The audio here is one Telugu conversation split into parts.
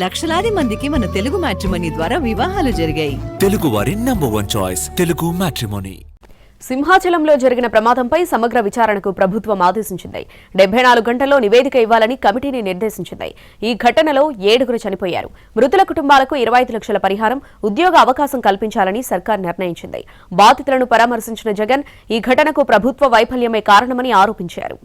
లక్షలాది మందికి మన తెలుగు మ్యాట్రిమోనీ ద్వారా వివాహాలు జరిగాయి. తెలుగు వారి నంబర్ 1 చాయిస్ తెలుగు మ్యాట్రిమోనీ. సింహాచలంలో జరిగిన ప్రమాదంపై సమగ్ర విచారణకు ప్రభుత్వం ఆదేశించింది. 74 గంటల్లో నివేదిక ఇవ్వాలని కమిటీని నిర్దేశించింది. ఈ ఘటనలో 7గురు చనిపోయారు. మృతుల కుటుంబాలకు 25 లక్షల పరిహారం, ఉద్యోగ అవకాశం కల్పించాలని సర్కార్ నిర్ణయించింది. బాధితులను పరామర్శించిన జగన్ ఈ ఘటనకు ప్రభుత్వ వైఫల్యమే కారణమని ఆరోపించారు.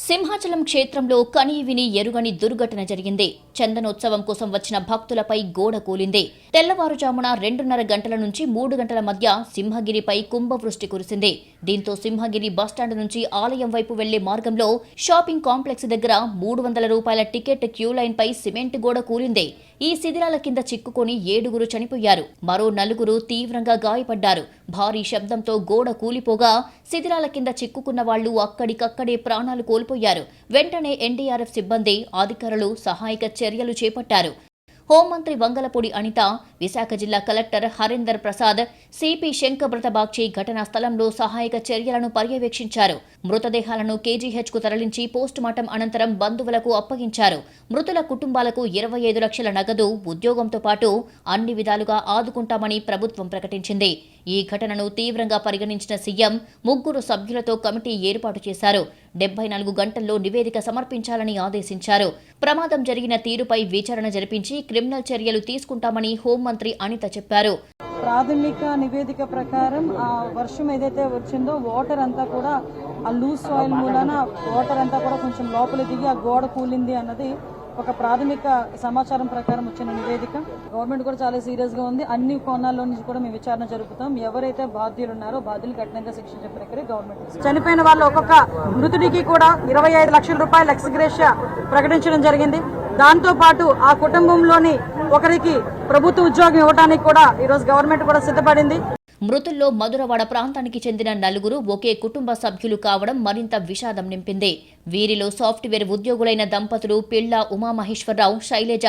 సింహాచలం క్షేత్రంలో కని విని ఎరుగని దుర్ఘటన జరిగింది. చందనోత్సవం కోసం వచ్చిన భక్తులపై గోడ కూలింది. తెల్లవారుజామున 2:30 గంటల నుంచి 3 గంటల మధ్య సింహగిరిపై కుంభవృష్టి కురిసింది. దీంతో సింహగిరి బస్టాండ్ నుంచి ఆలయం వైపు వెళ్లే మార్గంలో షాపింగ్ కాంప్లెక్స్ దగ్గర 300 రూపాయల టికెట్ క్యూ లైన్ పై సిమెంట్ గోడ కూలింది. ఈ శిథిలాల కింద చిక్కుకొని 7గురు చనిపోయారు. మరో 4గురు తీవ్రంగా గాయపడ్డారు. భారీ శబ్దంతో గోడ కూలిపోగా శిథిలాల కింద చిక్కుకున్న వాళ్లు అక్కడికక్కడే ప్రాణాలు కోల్పోయారు. వెంటనే ఎన్డీఆర్ఎఫ్ సిబ్బంది, అధికారులు సహాయక చర్యలు చేపట్టారు. హోంమంత్రి వంగలపూడి అనిత, విశాఖ జిల్లా కలెక్టర్ హరీందర్ ప్రసాద్, సిపి శంకబ్రత బాగ్చి ఘటనా స్థలంలో సహాయక చర్యలను పర్యవేక్షించారు. మృతదేహాలను కేజీహెచ్కు తరలించి పోస్టుమార్టం అనంతరం బంధువులకు అప్పగించారు. మృతుల కుటుంబాలకు 25 లక్షల నగదు, ఉద్యోగంతో పాటు అన్ని విధాలుగా ఆదుకుంటామని ప్రభుత్వం ప్రకటించింది. ఈ ఘటనను తీవ్రంగా పరిగణించిన సీఎం 3 సభ్యులతో కమిటీ ఏర్పాటు చేశారు. 74 గంటల్లో నివేదిక సమర్పించాలని ఆదేశించారు. ప్రమాదం జరిగిన తీరుపై విచారణ జరిపించి క్రిమినల్ చర్యలు తీసుకుంటామని హోంమంత్రి అనిత చెప్పారు. ప్రాథమిక నివేదిక ప్రకారం ఆ వర్షం ఏదైతే వచ్చిందో వాటర్ అంతా కూడా ఆ లూజ్ సాయిల్ మూలన వాటర్ అంతా కూడా కొంచెం లోపల దిగి ఆ గోడ కూలింది అన్నది ఒక ప్రాథమిక సమాచారం ప్రకారం వచ్చిన నివేదిక. గవర్నమెంట్ కూడా చాలా సీరియస్ గా ఉంది. అన్ని కోణాల్లో నుంచి కూడా మేము విచారణ జరుపుతాం. ఎవరైతే బాధ్యులు ఉన్నారో బాధ్యులు కఠినంగా శిక్షించే ప్రక్రియ గవర్నమెంట్. చనిపోయిన వాళ్ళు ఒక్కొక్క మృతుడికి కూడా 25 లక్షల రూపాయల ఎక్స్గ్రేషియా ప్రకటించడం జరిగింది. దాంతో పాటు ఆ కుటుంబంలోని ఒకరికి ప్రభుత్వ ఉద్యోగం ఇవ్వడానికి కూడా ఈరోజు గవర్నమెంట్ కూడా సిద్ధపడింది. మృతుల్లో మధురవాడ ప్రాంతానికి చెందిన 4గురు ఒకే కుటుంబ సభ్యులు కావడం మరింత విషాదం నింపింది. వీరిలో సాఫ్ట్వేర్ ఉద్యోగులైన దంపతులు పిళ్ల ఉమామహేశ్వరరావు, శైలజ,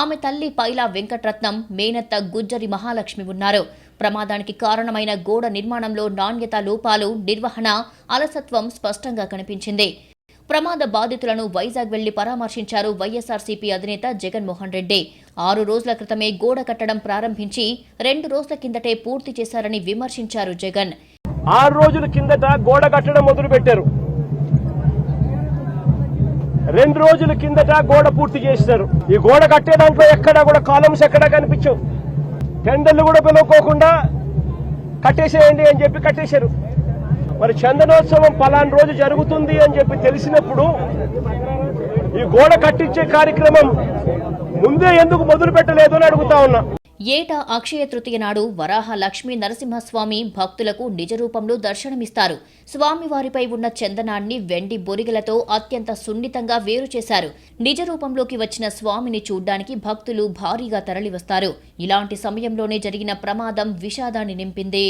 ఆమె తల్లి పైలా వెంకటరత్నం, మేనత్త గుజ్జరి మహాలక్ష్మి ఉన్నారు. ప్రమాదానికి కారణమైన గోడ నిర్మాణంలో నాణ్యత లోపాలు, నిర్వహణ, అలసత్వం స్పష్టంగా కనిపించింది. ప్రమాద బాధితులను వైజాగ్ వెళ్లి పరామర్శించారు వైఎస్ఆర్సీపీ అధినేత జగన్మోహన్ రెడ్డి. 6 రోజుల క్రితమే గోడ కట్టడం ప్రారంభించి 2 రోజుల కిందటే పూర్తి చేశారని విమర్శించారు జగన్. 6 రోజుల కిందట గోడ కట్టడం మొదలు పెట్టారు. 2 రోజుల కిందట గోడ పూర్తి చేశారు. ఈ గోడ కట్టే దాంట్లో ఎక్కడా కూడా కాలమ్స్ ఎక్కడా కనిపించవు. టెండర్లు కూడా పిలువకోకుండా కట్టేసేయండి అని చెప్పి కట్టేశారు. మరి చందనోత్సవం పలానా రోజు జరుగుతుంది అని చెప్పి తెలిసినప్పుడు ఈ గోడ కట్టించే కార్యక్రమం ముందే ఎందుకు మొదలు పెట్టలేదు అని అడుగుతా ఉన్నా. ఏటా అక్షయ తృతీయ నాడు వరాహ లక్ష్మీ నరసింహస్వామి భక్తులకు నిజరూపంలో దర్శనమిస్తారు. స్వామివారిపై ఉన్న చందనాన్ని వెండి బొరిగలతో అత్యంత సున్నితంగా వేరు చేశారు. నిజరూపంలోకి వచ్చిన స్వామిని చూడ్డానికి భక్తులు భారీగా తరలివస్తారు. ఇలాంటి సమయంలోనే జరిగిన ప్రమాదం విషాదాన్ని నింపింది.